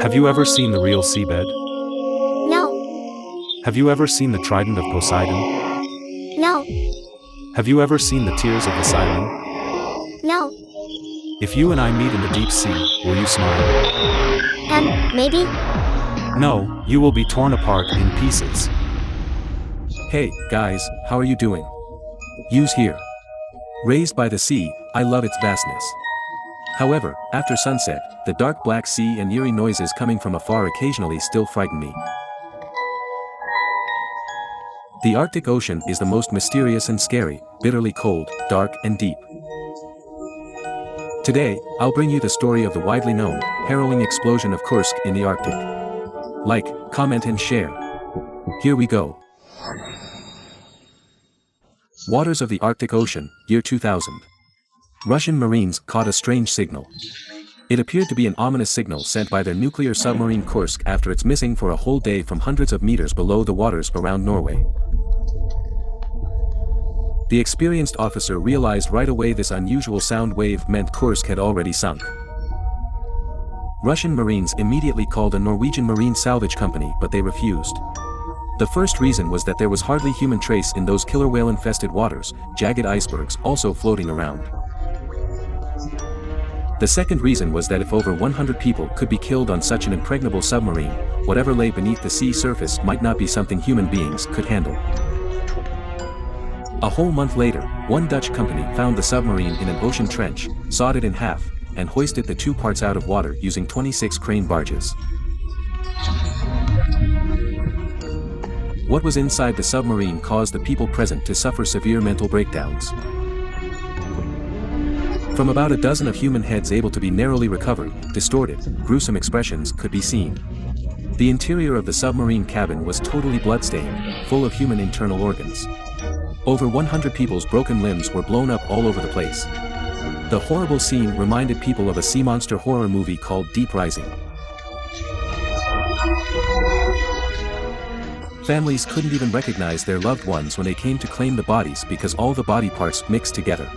Have you ever seen the real seabed? No, Have you ever seen the trident of Poseidon? no, Have you ever seen the tears of the siren? no, If you and I meet in the deep sea, will you smile? maybe? No, you will be torn apart in pieces. Hey, guys, how are you doing? Use here. Raised by the sea, I love its vastness. However, after sunset, the dark black sea and eerie noises coming from afar occasionally still frighten me. The Arctic Ocean is the most mysterious and scary, bitterly cold, dark and deep. Today, I'll bring you the story of the widely known, harrowing explosion of Kursk in the Arctic. Like, comment and share. Here we go. Waters of the Arctic Ocean, year 2000. Russian Marines caught a strange signal. It appeared to be an ominous signal sent by their nuclear submarine Kursk after it's missing for a whole day from hundreds of meters below the waters around Norway. The experienced officer realized right away this unusual sound wave meant Kursk had already sunk. Russian Marines immediately called a Norwegian marine salvage company, but they refused. The first reason was that there was hardly human trace in those killer whale-infested waters, jagged icebergs also floating around. The second reason was that if over 100 people could be killed on such an impregnable submarine, whatever lay beneath the sea surface might not be something human beings could handle. A whole month later, one Dutch company found the submarine in an ocean trench, sawed it in half, and hoisted the two parts out of water using 26 crane barges. What was inside the submarine caused the people present to suffer severe mental breakdowns. From about a dozen of human heads able to be narrowly recovered, distorted, gruesome expressions could be seen. The interior of the submarine cabin was totally bloodstained, full of human internal organs. Over 100 people's broken limbs were blown up all over the place. The horrible scene reminded people of a sea monster horror movie called Deep Rising. Families couldn't even recognize their loved ones when they came to claim the bodies because all the body parts mixed together.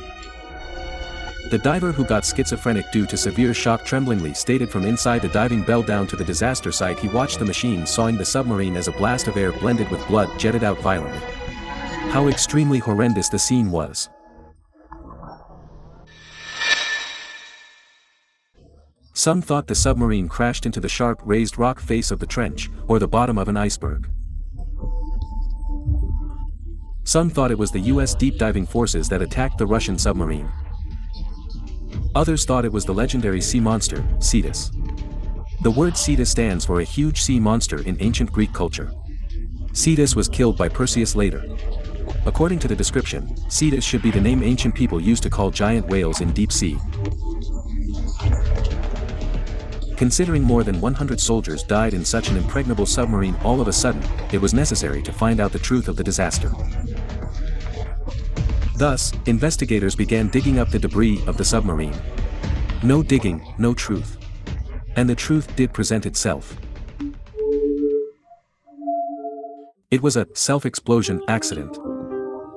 The diver who got schizophrenic due to severe shock tremblingly stated from inside the diving bell down to the disaster site he watched the machine sawing the submarine as a blast of air blended with blood jetted out violently. How extremely horrendous the scene was. Some thought the submarine crashed into the sharp raised rock face of the trench, or the bottom of an iceberg. Some thought it was the US deep diving forces that attacked the Russian submarine. Others thought it was the legendary sea monster, Cetus. The word Cetus stands for a huge sea monster in ancient Greek culture. Cetus was killed by Perseus later. According to the description, Cetus should be the name ancient people used to call giant whales in deep sea. Considering more than 100 soldiers died in such an impregnable submarine all of a sudden, it was necessary to find out the truth of the disaster. Thus, investigators began digging up the debris of the submarine. No digging, no truth. And the truth did present itself. It was a self-explosion accident.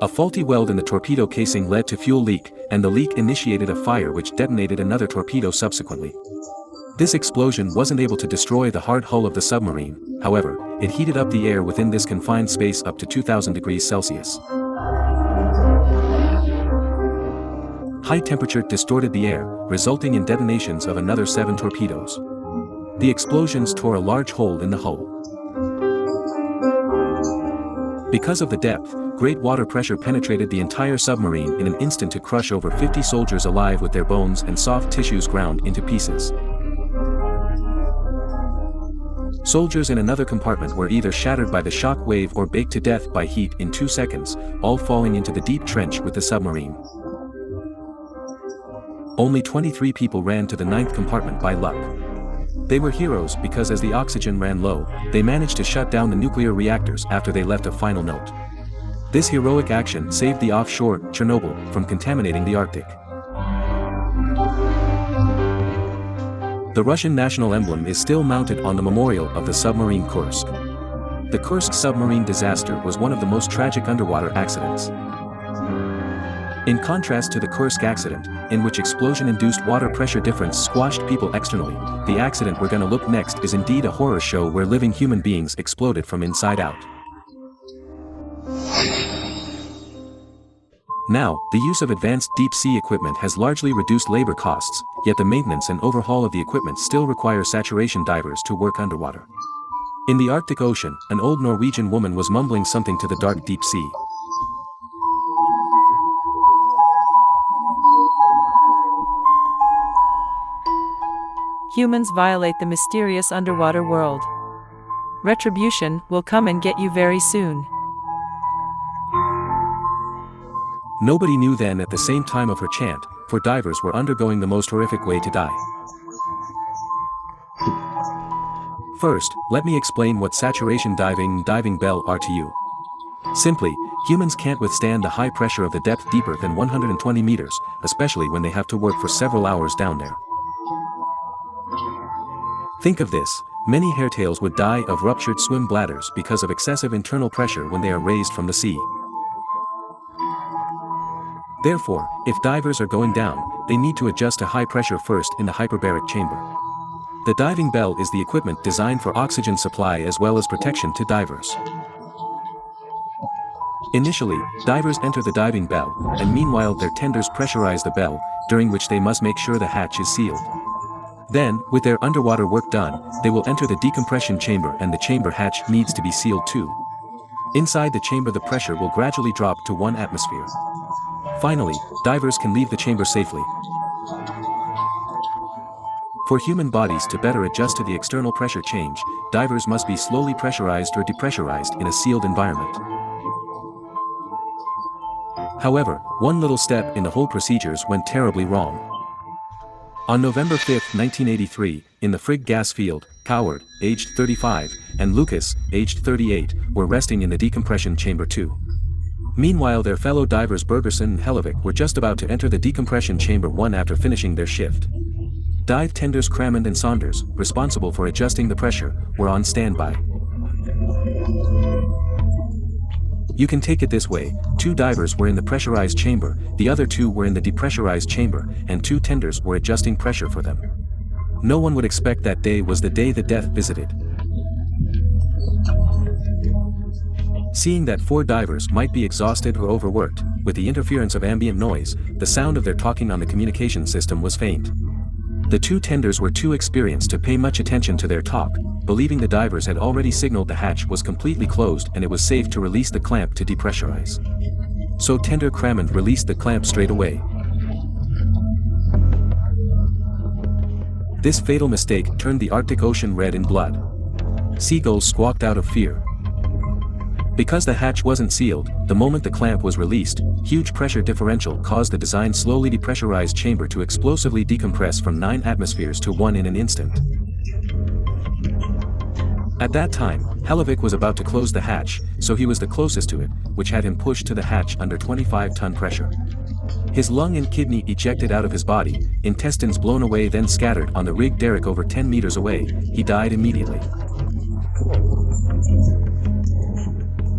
A faulty weld in the torpedo casing led to fuel leak, and the leak initiated a fire which detonated another torpedo subsequently. This explosion wasn't able to destroy the hard hull of the submarine, however, it heated up the air within this confined space up to 2000 degrees Celsius. High temperature distorted the air, resulting in detonations of another 7 torpedoes. The explosions tore a large hole in the hull. Because of the depth, great water pressure penetrated the entire submarine in an instant to crush over 50 soldiers alive with their bones and soft tissues ground into pieces. Soldiers in another compartment were either shattered by the shock wave or baked to death by heat in 2 seconds, all falling into the deep trench with the submarine. Only 23 people ran to the 9th compartment by luck. They were heroes because as the oxygen ran low, they managed to shut down the nuclear reactors after they left a final note. This heroic action saved the offshore Chernobyl from contaminating the Arctic. The Russian national emblem is still mounted on the memorial of the submarine Kursk. The Kursk submarine disaster was one of the most tragic underwater accidents. In contrast to the Kursk accident, in which explosion-induced water pressure difference squashed people externally, the accident we're gonna look next is indeed a horror show where living human beings exploded from inside out. Now, the use of advanced deep-sea equipment has largely reduced labor costs, yet the maintenance and overhaul of the equipment still require saturation divers to work underwater. In the Arctic Ocean, an old Norwegian woman was mumbling something to the dark deep sea. Humans violate the mysterious underwater world. Retribution will come and get you very soon. Nobody knew then at the same time of her chant, for divers were undergoing the most horrific way to die. First, let me explain what saturation diving and diving bell are to you. Simply, humans can't withstand the high pressure of the depth deeper than 120 meters, especially when they have to work for several hours down there. Think of this, many hairtails would die of ruptured swim bladders because of excessive internal pressure when they are raised from the sea. Therefore, if divers are going down, they need to adjust to high pressure first in the hyperbaric chamber. The diving bell is the equipment designed for oxygen supply as well as protection to divers. Initially, divers enter the diving bell, and meanwhile their tenders pressurize the bell, during which they must make sure the hatch is sealed. Then, with their underwater work done, they will enter the decompression chamber and the chamber hatch needs to be sealed too. Inside the chamber the pressure will gradually drop to 1 atmosphere. Finally, divers can leave the chamber safely. For human bodies to better adjust to the external pressure change, divers must be slowly pressurized or depressurized in a sealed environment. However, one little step in the whole procedures went terribly wrong. On November 5, 1983, in the Frigg gas field, Coward, aged 35, and Lucas, aged 38, were resting in the decompression chamber too. Meanwhile their fellow divers Bergerson and Hellevik were just about to enter the decompression chamber 1 after finishing their shift. Dive tenders Crewmen and Saunders, responsible for adjusting the pressure, were on standby. You can take it this way, 2 divers were in the pressurized chamber, the other 2 were in the depressurized chamber, and 2 tenders were adjusting pressure for them. No one would expect that day was the day the death visited. Seeing that 4 divers might be exhausted or overworked, with the interference of ambient noise, the sound of their talking on the communication system was faint. The 2 tenders were too experienced to pay much attention to their talk, believing the divers had already signaled the hatch was completely closed and it was safe to release the clamp to depressurize. So tender Crewmen released the clamp straight away. This fatal mistake turned the Arctic Ocean red in blood. Seagulls squawked out of fear. Because the hatch wasn't sealed, the moment the clamp was released, huge pressure differential caused the designed slowly depressurized chamber to explosively decompress from 9 atmospheres to 1 in an instant. At that time, Hellevik was about to close the hatch, so he was the closest to it, which had him pushed to the hatch under 25-ton pressure. His lung and kidney ejected out of his body, intestines blown away then scattered on the rig derrick over 10 meters away, he died immediately.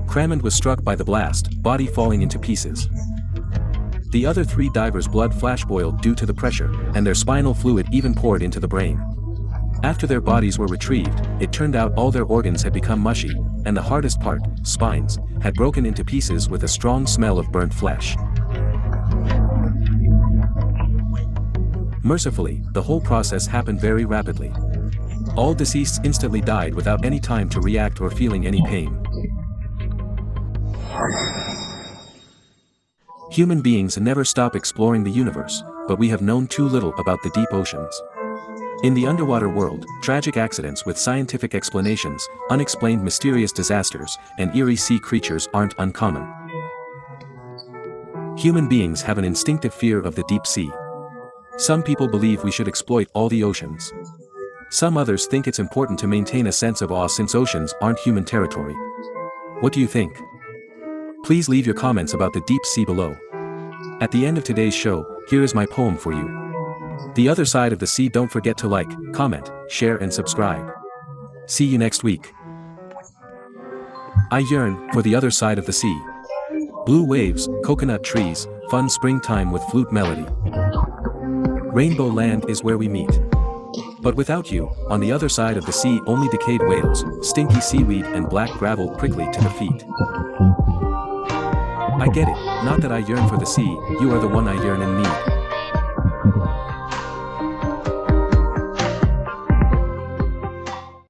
Crewmen was struck by the blast, body falling into pieces. The other 3 divers' blood flash boiled due to the pressure, and their spinal fluid even poured into the brain. After their bodies were retrieved, it turned out all their organs had become mushy, and the hardest part, spines, had broken into pieces with a strong smell of burnt flesh. Mercifully, the whole process happened very rapidly. All deceased instantly died without any time to react or feeling any pain. Human beings never stop exploring the universe, but we have known too little about the deep oceans. In the underwater world, tragic accidents with scientific explanations, unexplained mysterious disasters, and eerie sea creatures aren't uncommon. Human beings have an instinctive fear of the deep sea. Some people believe we should exploit all the oceans. Some others think it's important to maintain a sense of awe since oceans aren't human territory. What do you think? Please leave your comments about the deep sea below. At the end of today's show, here is my poem for you. The Other Side of the Sea. Don't forget to like, comment, share and subscribe. See you next week. I yearn for the other side of the sea. Blue waves, coconut trees, fun springtime with flute melody. Rainbow land is where we meet. But without you, on the other side of the sea only decayed whales, stinky seaweed and black gravel prickly to the feet. I get it, not that I yearn for the sea, you are the one I yearn and need.